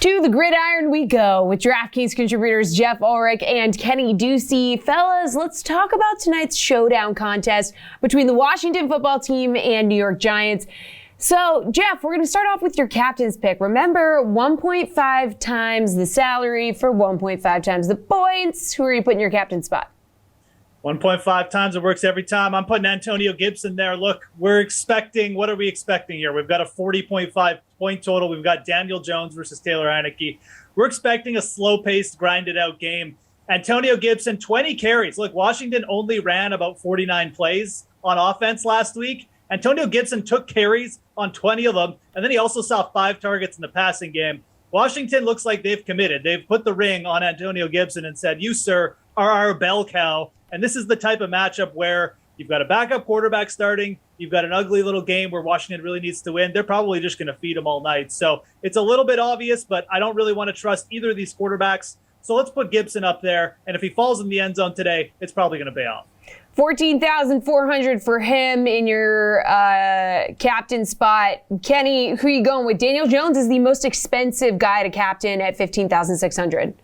To the gridiron we go with DraftKings contributors Geoff, Ulrich, and Kenny Ducey. Fellas, let's talk about tonight's showdown contest between the Washington football team and New York Giants. So, Geoff, we're going to start off with your captain's pick. Remember, 1.5 times the salary for 1.5 times the points. Who are you putting in your captain spot? 1.5 times, it works every time. I'm putting Antonio Gibson there. Look, what are we expecting here? We've got a 40.5 point total. We've got Daniel Jones versus Taylor Heinicke. We're expecting a slow-paced, grinded-out game. Antonio Gibson, 20 carries. Look, Washington only ran about 49 plays on offense last week. Antonio Gibson took carries on 20 of them, and then he also saw 5 targets in the passing game. Washington looks like they've committed. They've put the ring on Antonio Gibson and said, you, sir, are our bell cow. And this is the type of matchup where you've got a backup quarterback starting. You've got an ugly little game where Washington really needs to win. They're probably just going to feed him all night. So it's a little bit obvious, but I don't really want to trust either of these quarterbacks. So let's put Gibson up there. And if he falls in the end zone today, it's probably going to pay off. 14,400 for him in your captain spot. Kenny, who are you going with? Daniel Jones is the most expensive guy to captain at 15,600.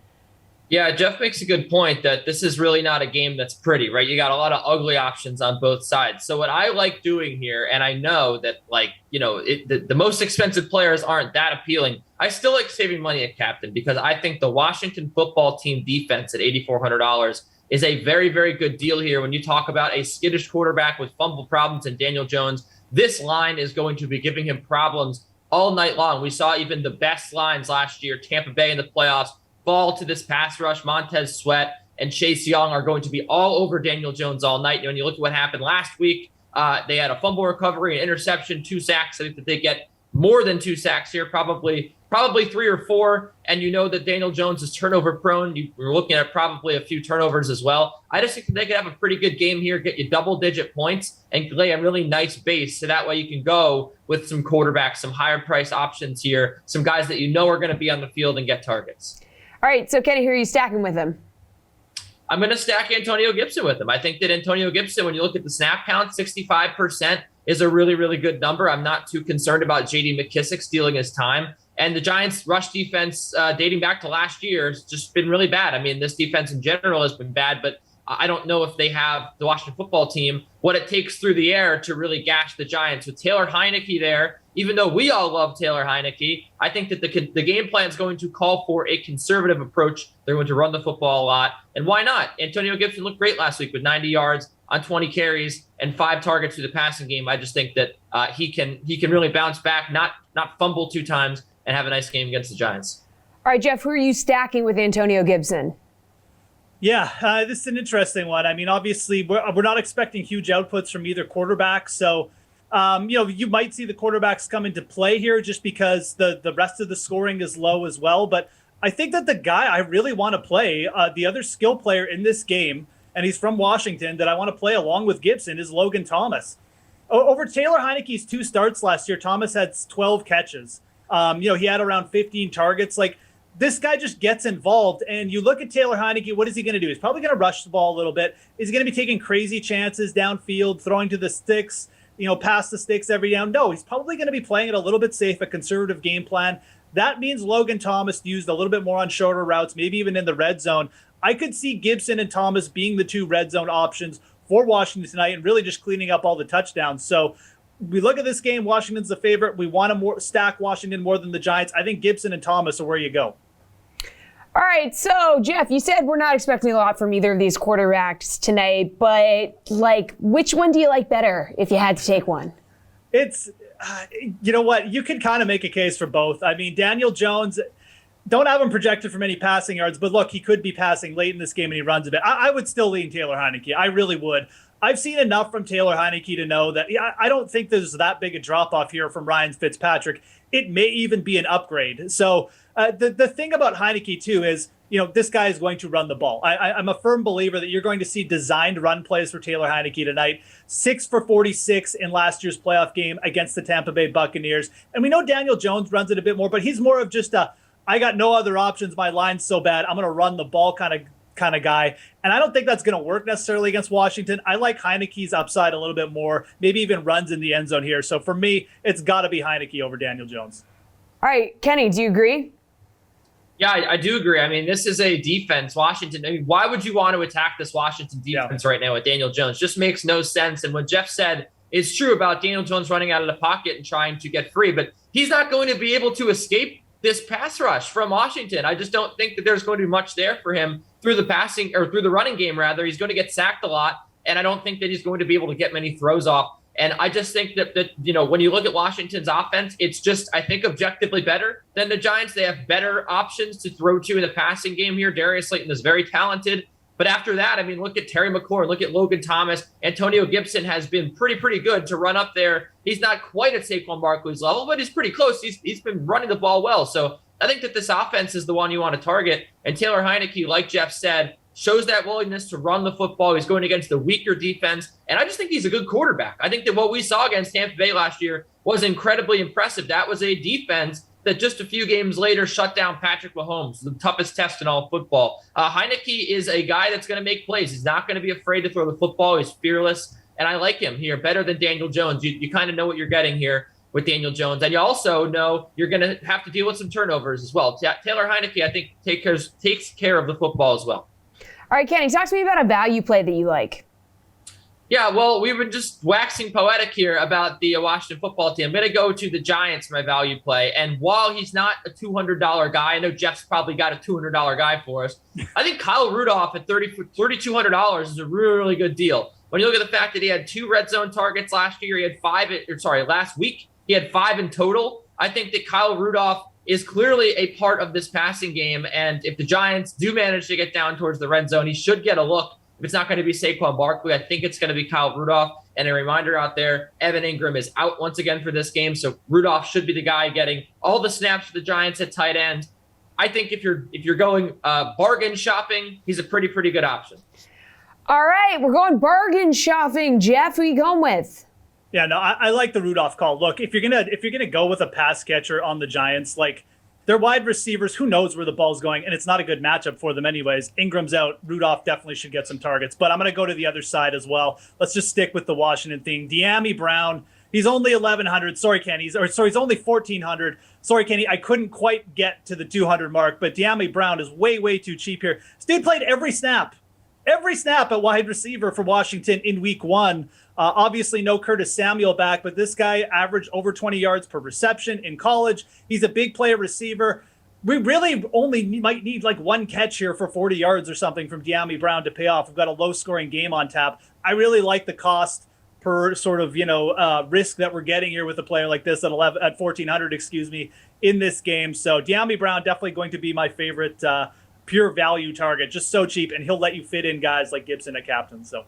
Yeah, Geoff makes a good point that this is really not a game that's pretty, right? You got a lot of ugly options on both sides. So what I like doing here, and I know that, the most expensive players aren't that appealing. I still like saving money at captain because I think the Washington football team defense at $8,400 is a very, very good deal here. When you talk about a skittish quarterback with fumble problems and Daniel Jones, this line is going to be giving him problems all night long. We saw even the best lines last year, Tampa Bay in the playoffs, fall to this pass rush. Montez Sweat and Chase Young are going to be all over Daniel Jones all night. When you look at what happened last week, they had a fumble recovery, an interception, 2 sacks. I think that they get more than 2 sacks here, probably 3 or 4. And you know that Daniel Jones is turnover prone. We're looking at probably a few turnovers as well. I just think that they could have a pretty good game here, get you double-digit points, and lay a really nice base. So that way you can go with some quarterbacks, some higher price options here, some guys that you know are going to be on the field and get targets. All right, so Kenny, who are you stacking with him? I'm going to stack Antonio Gibson with him. I think that Antonio Gibson, when you look at the snap count, 65% is a really, really good number. I'm not too concerned about J.D. McKissic stealing his time. And the Giants' rush defense, dating back to last year, has just been really bad. I mean, this defense in general has been bad, but I don't know if they have, the Washington football team, what it takes through the air to really gash the Giants. With Taylor Heinicke there, even though we all love Taylor Heinicke, I think that the game plan is going to call for a conservative approach. They're going to run the football a lot. And why not? Antonio Gibson looked great last week with 90 yards on 20 carries and 5 targets through the passing game. I just think that he can really bounce back, not fumble 2 times, and have a nice game against the Giants. All right, Geoff, who are you stacking with Antonio Gibson? Yeah, this is an interesting one. I mean, obviously, we're not expecting huge outputs from either quarterback. So, you might see the quarterbacks come into play here just because the rest of the scoring is low as well. But I think that the guy I really want to play, the other skill player in this game, and he's from Washington, that I want to play along with Gibson is Logan Thomas. Over Taylor Heinicke's 2 starts last year, Thomas had 12 catches. He had around 15 targets. This guy just gets involved, and you look at Taylor Heinicke, what is he going to do? He's probably going to rush the ball a little bit. Is he going to be taking crazy chances downfield, throwing to the sticks, past the sticks every down? No, he's probably going to be playing it a little bit safe, a conservative game plan. That means Logan Thomas used a little bit more on shorter routes, maybe even in the red zone. I could see Gibson and Thomas being the 2 red zone options for Washington tonight and really just cleaning up all the touchdowns. So we look at this game, Washington's the favorite. We want to stack Washington more than the Giants. I think Gibson and Thomas are where you go. All right, so Geoff, you said we're not expecting a lot from either of these quarterbacks tonight, but which one do you like better if you had to take one? It's, you know what, you can kind of make a case for both. I mean, Daniel Jones, don't have him projected for many passing yards, but look, he could be passing late in this game and he runs a bit. I would still lean Taylor Heinicke. I really would. I've seen enough from Taylor Heinicke to know that I don't think there's that big a drop-off here from Ryan Fitzpatrick. It may even be an upgrade. So the thing about Heinicke, too, is, this guy is going to run the ball. I'm a firm believer that you're going to see designed run plays for Taylor Heinicke tonight. 6 for 46 in last year's playoff game against the Tampa Bay Buccaneers. And we know Daniel Jones runs it a bit more, but he's more of just I got no other options. My line's so bad, I'm going to run the ball kind of guy. And I don't think that's going to work necessarily against Washington. I like Heinicke's upside a little bit more, maybe even runs in the end zone here. So for me, it's got to be Heinicke over Daniel Jones. All right, Kenny, do you agree? Yeah, I do agree. I mean, this is a defense, Washington. I mean, why would you want to attack this Washington defense right now with Daniel Jones? Just makes no sense. And what Geoff said is true about Daniel Jones running out of the pocket and trying to get free, but he's not going to be able to escape this pass rush from Washington. I just don't think that there's going to be much there for him through the passing or through the running game, rather. He's going to get sacked a lot, and I don't think that he's going to be able to get many throws off. And I just think that when you look at Washington's offense, it's just, I think, objectively better than the Giants. They have better options to throw to in the passing game here. Darius Slayton is very talented. But after that, I mean, look at Terry McLaurin, look at Logan Thomas. Antonio Gibson has been pretty good to run up there. He's not quite at Saquon Barkley's level, but he's pretty close. He's been running the ball well. So I think that this offense is the one you want to target. And Taylor Heinicke, like Geoff said, shows that willingness to run the football. He's going against the weaker defense. And I just think he's a good quarterback. I think that what we saw against Tampa Bay last year was incredibly impressive. That was a defense that just a few games later shut down Patrick Mahomes, the toughest test in all of football. Heinicke is a guy that's going to make plays. He's not going to be afraid to throw the football. He's fearless. And I like him here better than Daniel Jones. You kind of know what you're getting here with Daniel Jones. And you also know you're going to have to deal with some turnovers as well. Taylor Heinicke, I think, takes care of the football as well. All right, Kenny, talk to me about a value play that you like. Yeah, well, we've been just waxing poetic here about the Washington football team. I'm going to go to the Giants, my value play. And while he's not a $200 guy, I know Geoff's probably got a $200 guy for us. I think Kyle Rudolph at $3,200 is a really good deal. When you look at the fact that he had 2 red zone targets last year, last week, he had 5 in total. I think that Kyle Rudolph is clearly a part of this passing game. And if the Giants do manage to get down towards the red zone, he should get a look. If it's not going to be Saquon Barkley, I think it's going to be Kyle Rudolph. And a reminder out there, Evan Ingram is out once again for this game. So Rudolph should be the guy getting all the snaps for the Giants at tight end. I think if you're going bargain shopping, he's a pretty good option. All right, we're going bargain shopping. Geoff, who are you going with? Yeah, no, I like the Rudolph call. Look, if you're gonna go with a pass catcher on the Giants, like their wide receivers, who knows where the ball's going, and it's not a good matchup for them anyways. Ingram's out. Rudolph definitely should get some targets. But I'm gonna go to the other side as well. Let's just stick with the Washington thing. De'Ami Brown, he's only 1,100. Sorry, Kenny. He's only 1,400. Sorry, Kenny. I couldn't quite get to the 200 mark, but De'Ami Brown is way too cheap here. This dude played every snap at wide receiver for Washington in week 1. Obviously, no Curtis Samuel back, but this guy averaged over 20 yards per reception in college. He's a big play receiver. We really only might need like one catch here for 40 yards or something from De'Ami Brown to pay off. We've got a low-scoring game on tap. I really like the cost per sort of risk that we're getting here with a player like this at 1,400, in this game. So De'Ami Brown definitely going to be my favorite pure value target. Just so cheap, and he'll let you fit in guys like Gibson at captain. So.